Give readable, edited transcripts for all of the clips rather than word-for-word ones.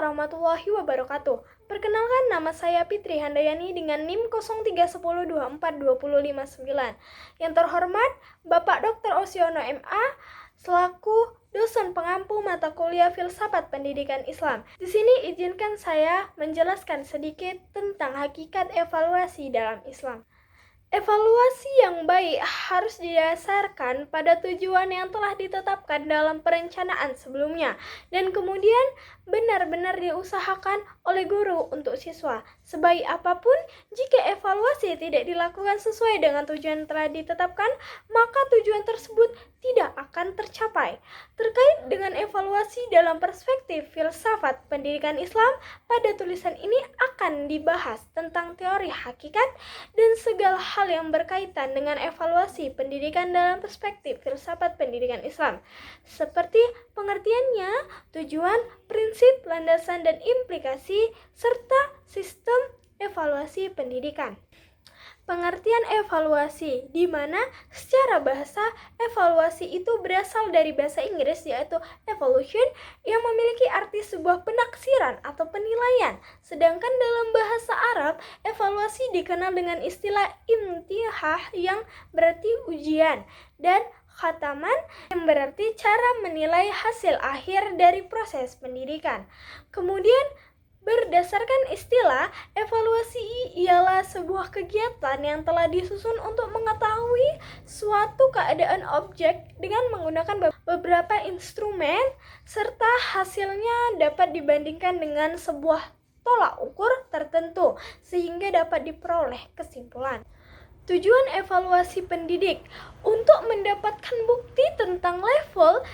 warahmatullahi wabarakatuh. Perkenalkan, nama saya Fitri Handayani dengan NIM 0310242059. Yang terhormat, Bapak Dr. Osiono MA selaku dosen pengampu mata kuliah Filsafat Pendidikan Islam. Di sini izinkan saya menjelaskan sedikit tentang hakikat evaluasi dalam Islam. Evaluasi yang baik harus didasarkan pada tujuan yang telah ditetapkan dalam perencanaan sebelumnya dan kemudian benar-benar diusahakan oleh guru untuk siswa. Sebaik apapun, jika evaluasi tidak dilakukan sesuai dengan tujuan yang telah ditetapkan, maka tujuan tersebut tidak akan tercapai. Terkait dengan evaluasi dalam perspektif filsafat pendidikan Islam, pada tulisan ini akan dibahas tentang teori hakikat dan segala hal yang berkaitan dengan evaluasi pendidikan dalam perspektif filsafat pendidikan Islam, seperti pengertiannya, tujuan, prinsip, landasan, dan implikasi, serta sistem evaluasi pendidikan. Pengertian evaluasi, di mana secara bahasa evaluasi itu berasal dari bahasa Inggris yaitu evaluation yang memiliki arti sebuah penaksiran atau penilaian. Sedangkan dalam bahasa Arab, evaluasi dikenal dengan istilah imtihah yang berarti ujian dan khataman yang berarti cara menilai hasil akhir dari proses pendidikan. Kemudian berdasarkan istilah, evaluasi ialah sebuah kegiatan yang telah disusun untuk mengetahui suatu keadaan objek dengan menggunakan beberapa instrumen serta hasilnya dapat dibandingkan dengan sebuah tolak ukur tertentu sehingga dapat diperoleh kesimpulan. Tujuan evaluasi pendidik untuk mendapatkan bukti tentang level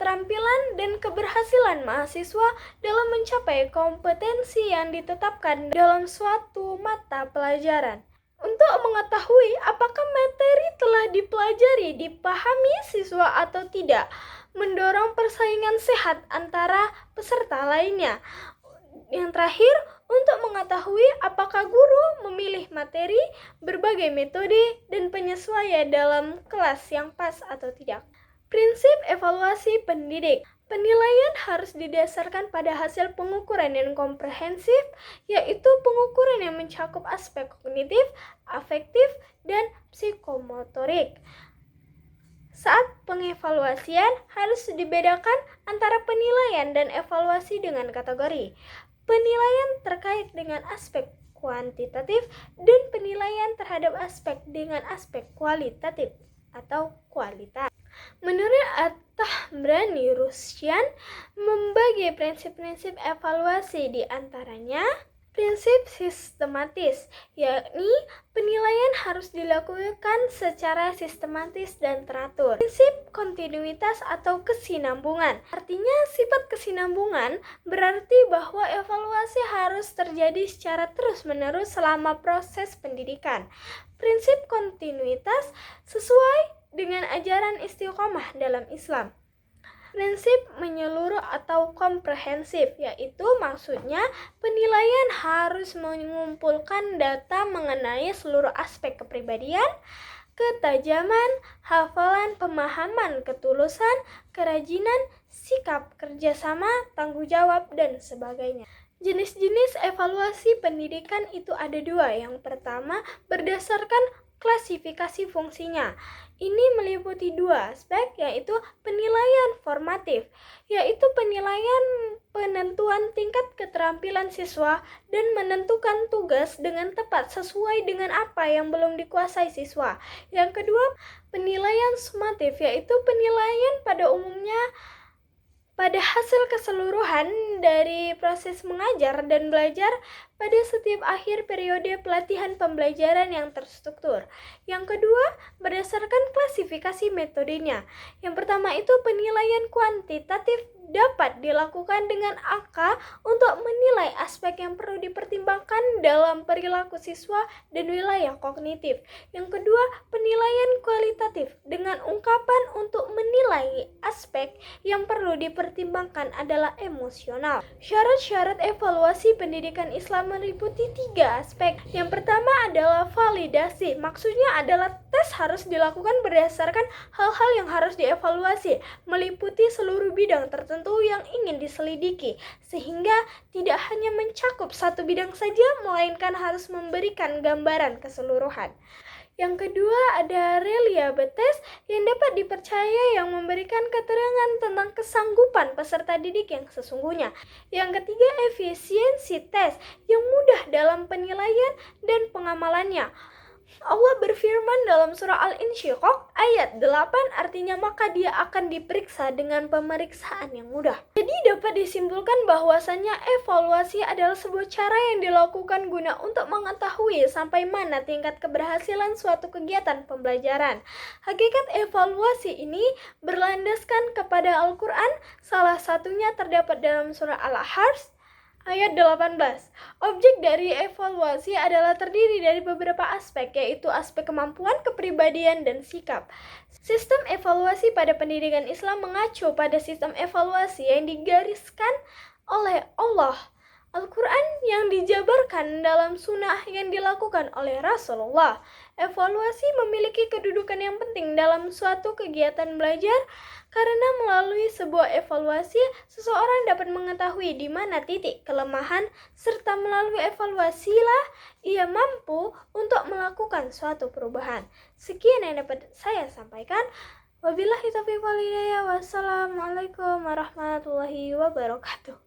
keterampilan dan keberhasilan mahasiswa dalam mencapai kompetensi yang ditetapkan dalam suatu mata pelajaran. Untuk mengetahui apakah materi telah dipelajari dipahami siswa atau tidak, mendorong persaingan sehat antara peserta lainnya. Yang terakhir, untuk mengetahui apakah guru memilih materi, berbagai metode, dan penyesuaian dalam kelas yang pas atau tidak. Prinsip evaluasi pendidik. Penilaian harus didasarkan pada hasil pengukuran yang komprehensif, yaitu pengukuran yang mencakup aspek kognitif, afektif, dan psikomotorik. Saat pengevaluasian harus dibedakan antara penilaian dan evaluasi dengan kategori. Penilaian terkait dengan aspek kuantitatif dan penilaian terhadap aspek dengan aspek kualitatif atau kualitas. Menurut At-Tahbrani Rusyan membagi prinsip-prinsip evaluasi di antaranya prinsip sistematis, yakni penilaian harus dilakukan secara sistematis dan teratur. Prinsip kontinuitas atau kesinambungan, artinya sifat kesinambungan berarti bahwa evaluasi harus terjadi secara terus-menerus selama proses pendidikan. Prinsip kontinuitas sesuai dengan ajaran istiqomah dalam Islam. Prinsip menyeluruh atau komprehensif, yaitu maksudnya penilaian harus mengumpulkan data mengenai seluruh aspek kepribadian, ketajaman, hafalan, pemahaman, ketulusan, kerajinan, sikap, kerjasama, tanggung jawab, dan sebagainya. Jenis-jenis evaluasi pendidikan itu ada dua. Yang pertama, berdasarkan klasifikasi fungsinya. Ini meliputi dua aspek, yaitu penilaian formatif, yaitu penilaian penentuan tingkat keterampilan siswa dan menentukan tugas dengan tepat sesuai dengan apa yang belum dikuasai siswa. Yang kedua, penilaian sumatif, yaitu penilaian pada umumnya pada hasil keseluruhan dari proses mengajar dan belajar pada setiap akhir periode pelatihan pembelajaran yang terstruktur. Yang kedua, berdasarkan klasifikasi metodenya. Yang pertama itu penilaian kuantitatif, dapat dilakukan dengan angka untuk menilai aspek yang perlu dipertimbangkan dalam perilaku siswa dan wilayah kognitif. Yang kedua, penilaian kualitatif dengan ungkapan untuk menilai aspek yang perlu dipertimbangkan adalah emosional. Syarat-syarat evaluasi pendidikan Islam meliputi 3 aspek. Yang pertama adalah validasi, maksudnya adalah tes Tes harus dilakukan berdasarkan hal-hal yang harus dievaluasi, meliputi seluruh bidang tertentu yang ingin diselidiki, sehingga tidak hanya mencakup satu bidang saja, melainkan harus memberikan gambaran keseluruhan. Yang kedua ada reliable test yang dapat dipercaya yang memberikan keterangan tentang kesanggupan peserta didik yang sesungguhnya. Yang ketiga efisiensi test yang mudah dalam penilaian dan pengamalannya. Allah berfirman dalam surah Al-Insyiqaq ayat 8, artinya maka dia akan diperiksa dengan pemeriksaan yang mudah. Jadi dapat disimpulkan bahwasannya evaluasi adalah sebuah cara yang dilakukan guna untuk mengetahui sampai mana tingkat keberhasilan suatu kegiatan pembelajaran. Hakikat evaluasi ini berlandaskan kepada Al-Quran, salah satunya terdapat dalam surah Al-Ahzab ayat 18. Objek dari evaluasi adalah terdiri dari beberapa aspek, yaitu aspek kemampuan, kepribadian, dan sikap. Sistem evaluasi pada pendidikan Islam mengacu pada sistem evaluasi yang digariskan oleh Allah, Al-Quran yang dijabarkan dalam sunnah yang dilakukan oleh Rasulullah. Evaluasi memiliki kedudukan yang penting dalam suatu kegiatan belajar karena melalui sebuah evaluasi, seseorang dapat mengetahui di mana titik kelemahan serta melalui evaluasilah ia mampu untuk melakukan suatu perubahan. Sekian yang dapat saya sampaikan. Wabillahi taufiq wal hidayah. Wassalamualaikum warahmatullahi wabarakatuh.